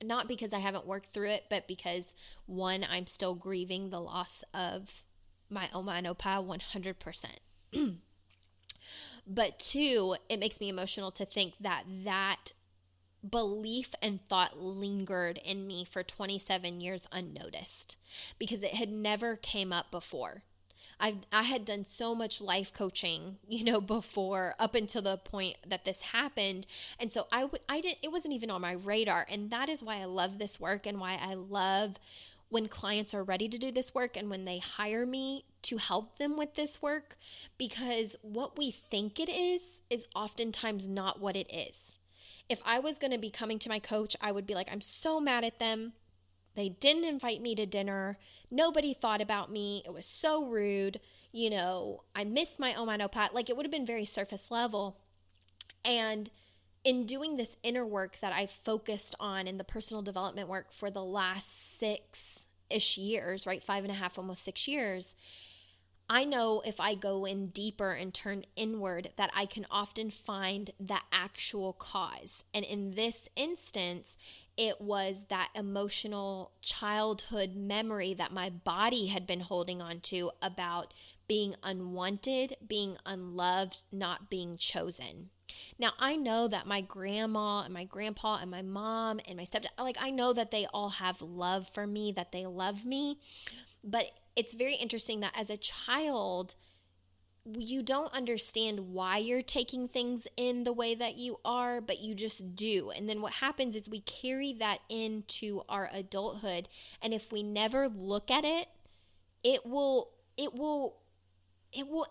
Not because I haven't worked through it, but because one, I'm still grieving the loss of my Oma and Opa 100%. But two, it makes me emotional to think that belief and thought lingered in me for 27 years unnoticed because it had never came up before. I had done so much life coaching, before up until the point that this happened. And so it wasn't even on my radar. And that is why I love this work and why I love when clients are ready to do this work and when they hire me to help them with this work, because what we think it is oftentimes not what it is. If I was going to be coming to my coach, I would be like, I'm so mad at them. They didn't invite me to dinner. Nobody thought about me. It was so rude. I missed my omanopat. Like, it would have been very surface level. And in doing this inner work that I focused on in the personal development work for the last 6-ish years, right? 5.5, almost 6 years, I know if I go in deeper and turn inward that I can often find the actual cause. And in this instance, it was that emotional childhood memory that my body had been holding on to about being unwanted, being unloved, not being chosen. Now, I know that my grandma and my grandpa and my mom and my stepdad, like, I know that they all have love for me, that they love me. But it's very interesting that as a child, you don't understand why you're taking things in the way that you are, but you just do. And then what happens is we carry that into our adulthood. And if we never look at it, it will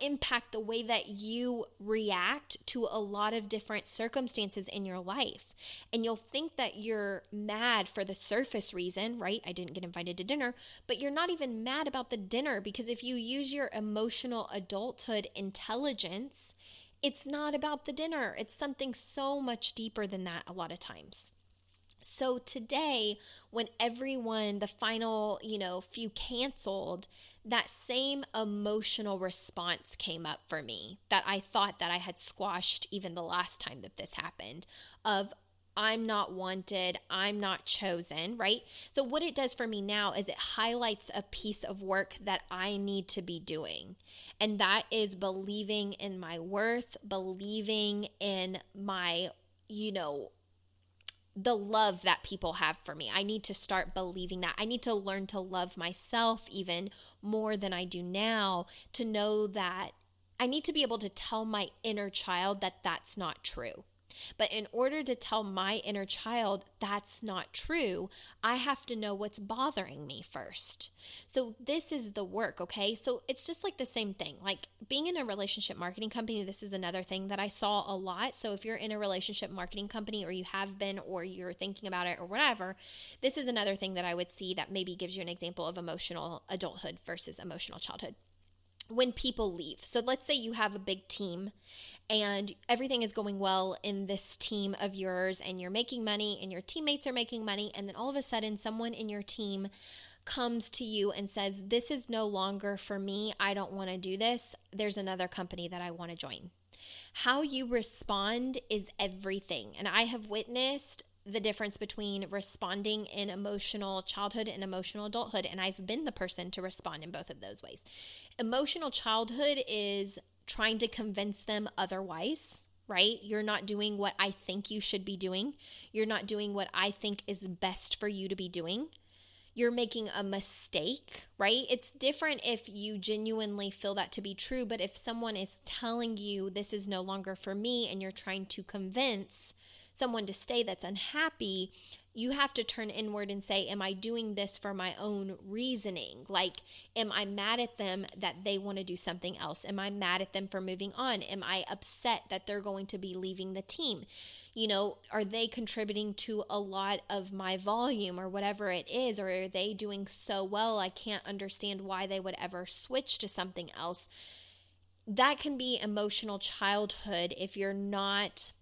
impact the way that you react to a lot of different circumstances in your life. And you'll think that you're mad for the surface reason, right? I didn't get invited to dinner, but you're not even mad about the dinner, because if you use your emotional adulthood intelligence, it's not about the dinner. It's something so much deeper than that a lot of times. So today, when everyone, the final, few canceled, that same emotional response came up for me that I thought that I had squashed even the last time that this happened, of I'm not wanted, I'm not chosen, right? So what it does for me now is it highlights a piece of work that I need to be doing. And that is believing in my worth, believing in my, the love that people have for me. I need to start believing that. I need to learn to love myself even more than I do now, to know that I need to be able to tell my inner child that that's not true. But in order to tell my inner child that's not true, I have to know what's bothering me first. So this is the work, okay? So it's just like the same thing. Like being in a relationship marketing company, this is another thing that I saw a lot. So if you're in a relationship marketing company, or you have been, or you're thinking about it, or whatever, this is another thing that I would see that maybe gives you an example of emotional adulthood versus emotional childhood. When people leave. So let's say you have a big team and everything is going well in this team of yours, and you're making money and your teammates are making money, and then all of a sudden someone in your team comes to you and says, this is no longer for me, I don't want to do this, there's another company that I want to join. How you respond is everything. And I have witnessed the difference between responding in emotional childhood and emotional adulthood. And I've been the person to respond in both of those ways. Emotional childhood is trying to convince them otherwise, right? You're not doing what I think you should be doing. You're not doing what I think is best for you to be doing. You're making a mistake, right? It's different if you genuinely feel that to be true, but if someone is telling you this is no longer for me and you're trying to convince someone to stay that's unhappy, you have to turn inward and say, am I doing this for my own reasoning? Like, am I mad at them that they want to do something else? Am I mad at them for moving on? Am I upset that they're going to be leaving the team? Are they contributing to a lot of my volume or whatever it is? Or are they doing so well I can't understand why they would ever switch to something else? That can be emotional childhood if you're not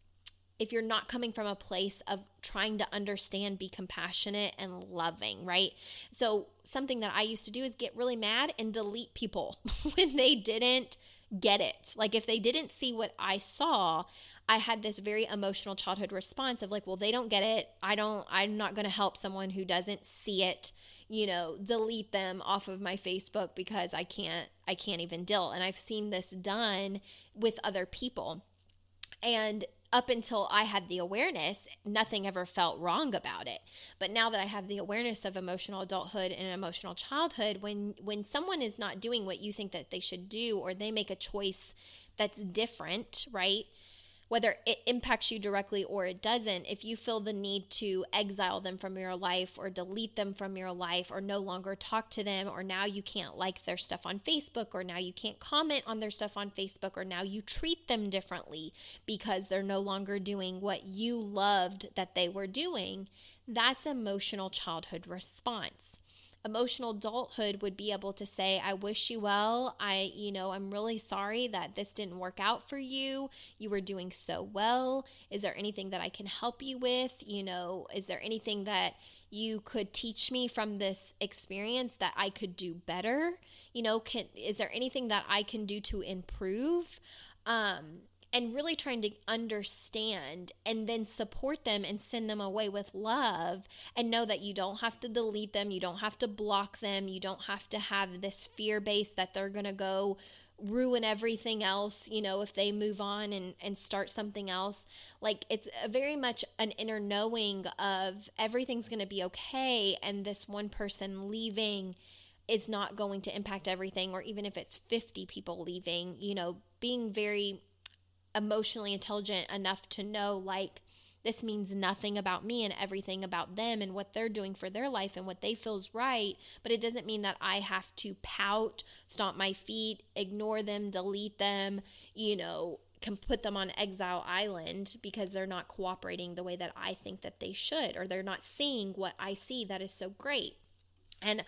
coming from a place of trying to understand, be compassionate and loving, right? So something that I used to do is get really mad and delete people when they didn't get it. Like if they didn't see what I saw, I had this very emotional childhood response of like, well, they don't get it. I'm not going to help someone who doesn't see it, delete them off of my Facebook because I can't even deal. And I've seen this done with other people. And up until I had the awareness, nothing ever felt wrong about it. But now that I have the awareness of emotional adulthood and emotional childhood, when someone is not doing what you think that they should do, or they make a choice that's different, right? whether it impacts you directly or it doesn't, if you feel the need to exile them from your life or delete them from your life or no longer talk to them, or now you can't like their stuff on Facebook, or now you can't comment on their stuff on Facebook, or now you treat them differently because they're no longer doing what you loved that they were doing, that's emotional childhood response. Emotional adulthood would be able to say, I wish you well. I'm really sorry that this didn't work out for you. You were doing so well. Is there anything that I can help you with? Is there anything that you could teach me from this experience that I could do better? Is there anything that I can do to improve? And really trying to understand and then support them and send them away with love, and know that you don't have to delete them. You don't have to block them. You don't have to have this fear base that they're going to go ruin everything else, if they move on and start something else. Like, it's very much an inner knowing of everything's going to be okay. And this one person leaving is not going to impact everything. Or even if it's 50 people leaving, being very emotionally intelligent enough to know, like, this means nothing about me and everything about them and what they're doing for their life and what they feels right. But it doesn't mean that I have to pout, stomp my feet, ignore them, delete them, can put them on exile island because they're not cooperating the way that I think that they should, or they're not seeing what I see that is so great. And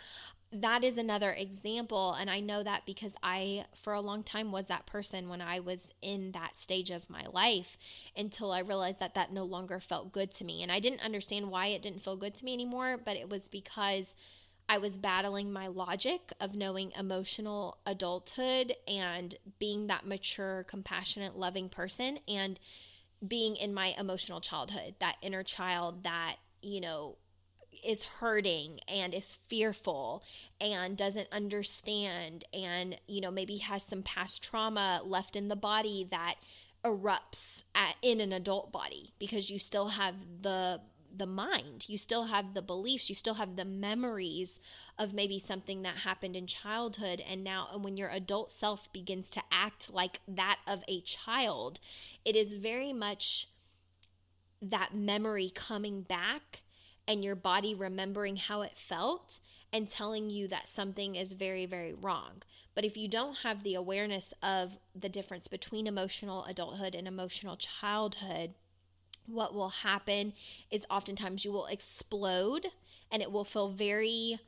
that is another example. And I know that because I, for a long time, was that person when I was in that stage of my life, until I realized that that no longer felt good to me. And I didn't understand why it didn't feel good to me anymore, but it was because I was battling my logic of knowing emotional adulthood and being that mature, compassionate, loving person, and being in my emotional childhood, that inner child that, is hurting and is fearful and doesn't understand, and maybe has some past trauma left in the body that erupts in an adult body, because you still have the mind, you still have the beliefs, you still have the memories of maybe something that happened in childhood. And now when your adult self begins to act like that of a child, it is very much that memory coming back and your body remembering how it felt and telling you that something is very, very wrong. But if you don't have the awareness of the difference between emotional adulthood and emotional childhood, what will happen is oftentimes you will explode, and it will feel very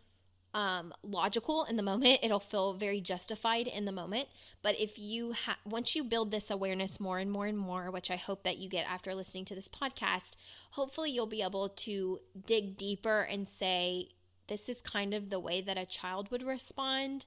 logical in the moment. It'll feel very justified in the moment. But if you once you build this awareness more and more and more, which I hope that you get after listening to this podcast, hopefully you'll be able to dig deeper and say, this is kind of the way that a child would respond.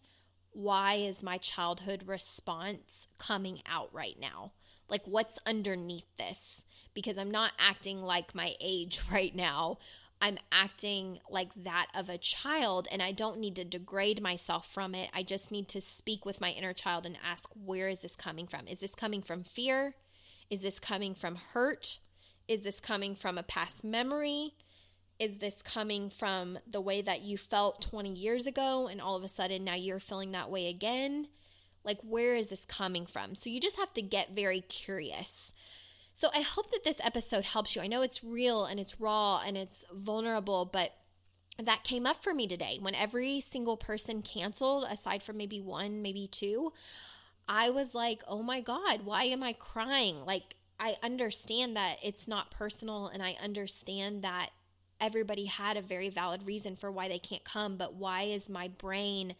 Why is my childhood response coming out right now? Like, what's underneath this? Because I'm not acting like my age right now. I'm acting like that of a child, and I don't need to degrade myself from it. I just need to speak with my inner child and ask, where is this coming from? Is this coming from fear? Is this coming from hurt? Is this coming from a past memory? Is this coming from the way that you felt 20 years ago and all of a sudden now you're feeling that way again? Like, where is this coming from? So you just have to get very curious. So I hope that this episode helps you. I know it's real and it's raw and it's vulnerable, but that came up for me today. When every single person canceled, aside from maybe one, maybe two, I was like, oh my God, why am I crying? Like, I understand that it's not personal, and I understand that everybody had a very valid reason for why they can't come, but why is my brain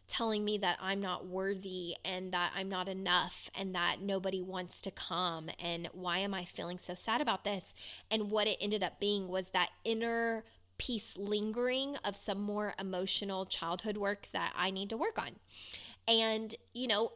telling me that I'm not worthy and that I'm not enough and that nobody wants to come? And why am I feeling so sad about this? And what it ended up being was that inner piece lingering of some more emotional childhood work that I need to work on. And,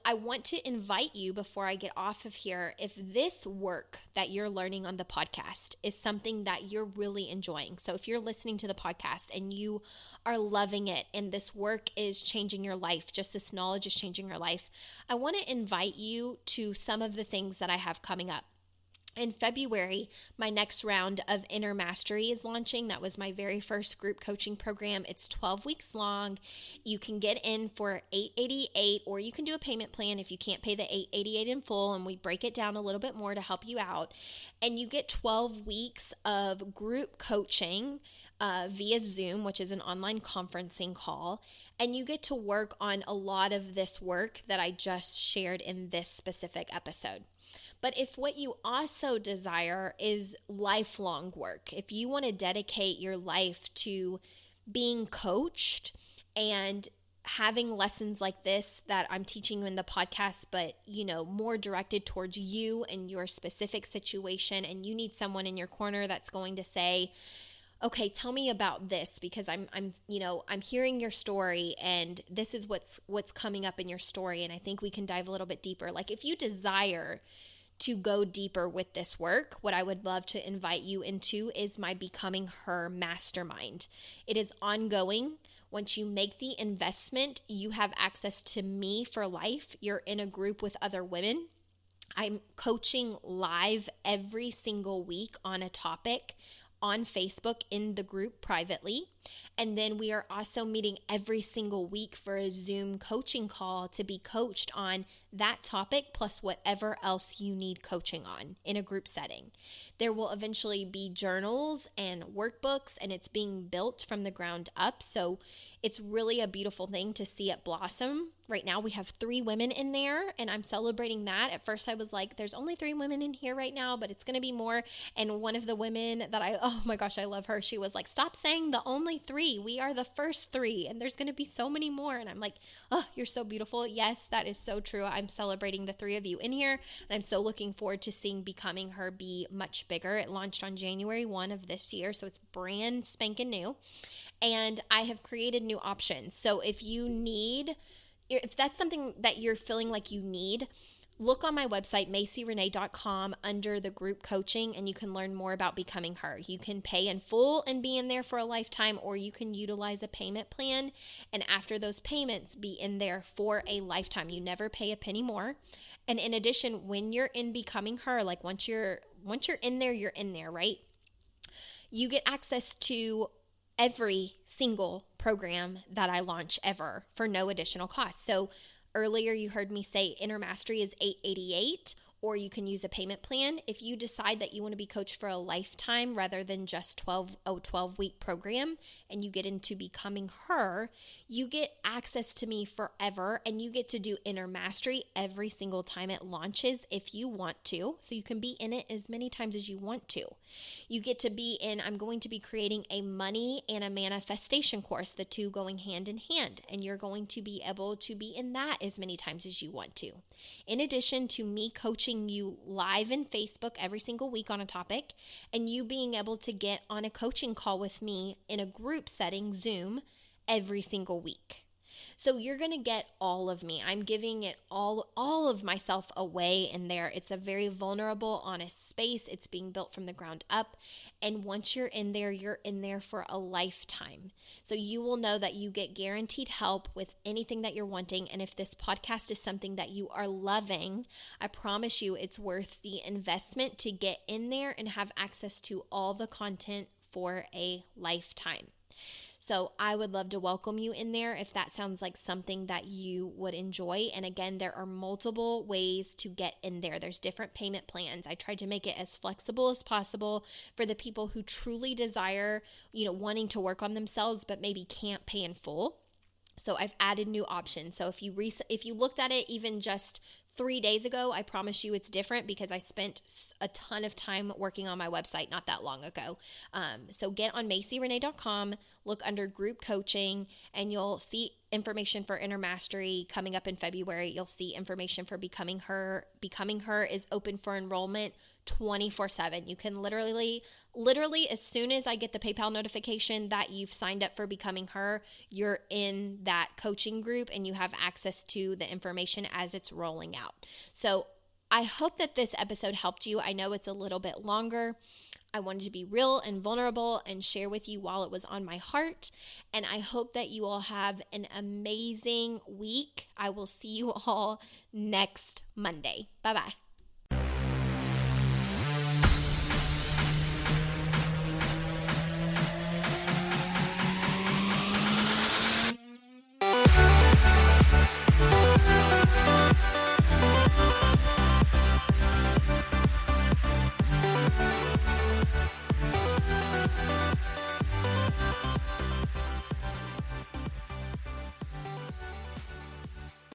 I want to invite you, before I get off of here, if this work that you're learning on the podcast is something that you're really enjoying. So if you're listening to the podcast and you are loving it and this work is changing your life, just this knowledge is changing your life, I want to invite you to some of the things that I have coming up. In February, my next round of Inner Mastery is launching. That was my very first group coaching program. It's 12 weeks long. You can get in for $888, or you can do a payment plan if you can't pay the $888 in full, and we break it down a little bit more to help you out. And you get 12 weeks of group coaching via Zoom, which is an online conferencing call. And you get to work on a lot of this work that I just shared in this specific episode. But if what you also desire is lifelong work, if you want to dedicate your life to being coached and having lessons like this that I'm teaching you in the podcast, but more directed towards you and your specific situation, and you need someone in your corner that's going to say, okay, tell me about this, because I'm hearing your story, and this is what's coming up in your story, and I think we can dive a little bit deeper. Like, if you desire to go deeper with this work, what I would love to invite you into is my Becoming Her Mastermind. It is ongoing. Once you make the investment, you have access to me for life. You're in a group with other women. I'm coaching live every single week on a topic on Facebook in the group privately. And then we are also meeting every single week for a Zoom coaching call to be coached on that topic, plus whatever else you need coaching on in a group setting. There will eventually be journals and workbooks, and it's being built from the ground up. So it's really a beautiful thing to see it blossom. Right now we have 3 women in there, and I'm celebrating that. At first I was like, there's only 3 women in here right now, but it's going to be more. And one of the women that oh my gosh, I love her. She was like, stop saying the only 3. We are the first 3, and there's going to be so many more. And I'm like, oh, you're so beautiful. Yes, that is so true. I'm celebrating the 3 of you in here, and I'm so looking forward to seeing Becoming Her be much bigger. It launched on January 1 of this year, so it's brand spanking new. And I have created new options. So if that's something that you're feeling like you need, look on my website, MaceyRenee.com, under the group coaching, and you can learn more about Becoming Her. You can pay in full and be in there for a lifetime, or you can utilize a payment plan, and after those payments, be in there for a lifetime. You never pay a penny more. And in addition, when you're in Becoming Her, like once you're in there, you're in there, right? You get access to every single program that I launch ever for no additional cost. So earlier you heard me say Inner Mastery is $888, or you can use a payment plan. If you decide that you want to be coached for a lifetime rather than just 12-week program, and you get into Becoming Her, you get access to me forever, and you get to do Inner Mastery every single time it launches if you want to. So you can be in it as many times as you want to. You get to be in, I'm going to be creating a money and a manifestation course, the 2 going hand in hand, and you're going to be able to be in that as many times as you want to. In addition to me coaching you live in Facebook every single week on a topic, and you being able to get on a coaching call with me in a group setting, Zoom, every single week. So you're going to get all of me. I'm giving it all of myself away in there. It's a very vulnerable, honest space. It's being built from the ground up. And once you're in there for a lifetime. So you will know that you get guaranteed help with anything that you're wanting. And if this podcast is something that you are loving, I promise you it's worth the investment to get in there and have access to all the content for a lifetime. So I would love to welcome you in there if that sounds like something that you would enjoy. And again, there are multiple ways to get in there. There's different payment plans. I tried to make it as flexible as possible for the people who truly desire, wanting to work on themselves, but maybe can't pay in full. So I've added new options. So if you looked at it even just 3 days ago, I promise you it's different because I spent a ton of time working on my website not that long ago. So get on MaceyRenee.com, look under group coaching, and you'll see information for Inner Mastery coming up in February. You'll see information for Becoming Her. Becoming Her is open for enrollment 24/7. You can literally, as soon as I get the PayPal notification that you've signed up for Becoming Her, you're in that coaching group and you have access to the information as it's rolling out. So I hope that this episode helped you. I know it's a little bit longer. I wanted to be real and vulnerable and share with you while it was on my heart. And I hope that you all have an amazing week. I will see you all next Monday. Bye-bye.